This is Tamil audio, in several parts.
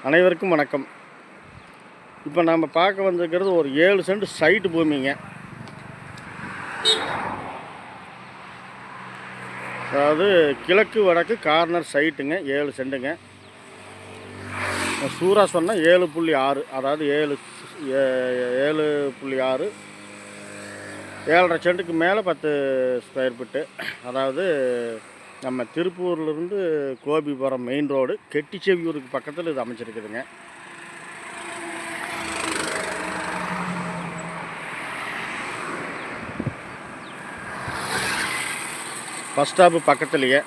அனைவருக்கும் வணக்கம். இப்போ நாம் பார்க்க வந்திருக்கிறது ஒரு 7 சென்ட் சைட்டு பூமிங்க. அதாவது கிழக்கு வடக்கு கார்னர் சைட்டுங்க. 7 சென்ட்டுங்க. சூறா சொன்னால் 7.6, அதாவது 7.6 7.5 சென்ட்டுக்கு மேலே 10 ஸ்கொயர் ஃபீட்டு. அதாவது நம்ம திருப்பூர்லேருந்து கோபிபுரம் மெயின் ரோடு கெட்டிச்செவியூருக்கு பக்கத்தில் இது அமைச்சிருக்குதுங்க. பஸ் ஸ்டாப்பு பக்கத்துலேயே,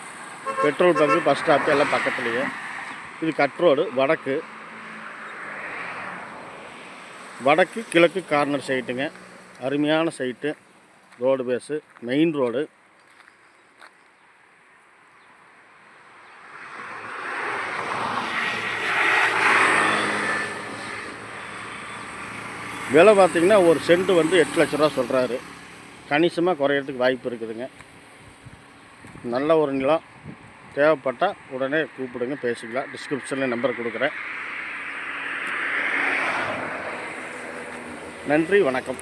பெட்ரோல் பங்கு, பஸ் ஸ்டாப்பு எல்லாம் பக்கத்துலேயே. இது கட் ரோடு, வடக்கு கிழக்கு கார்னர் சைட்டுங்க. அருமையான site, road face, main road. விலை பார்த்திங்கன்னா ஒரு சென்ட்டு வந்து 8 லட்ச ரூபா சொல்கிறாரு. கணிசமாக குறையிறதுக்கு வாய்ப்பு இருக்குதுங்க. நல்ல ஒரு நிலம். தேவைப்பட்டால் உடனே கூப்பிடுங்க, பேசிக்கலாம். டிஸ்கிரிப்ஷனில் நம்பர் கொடுக்குறேன். நன்றி, வணக்கம்.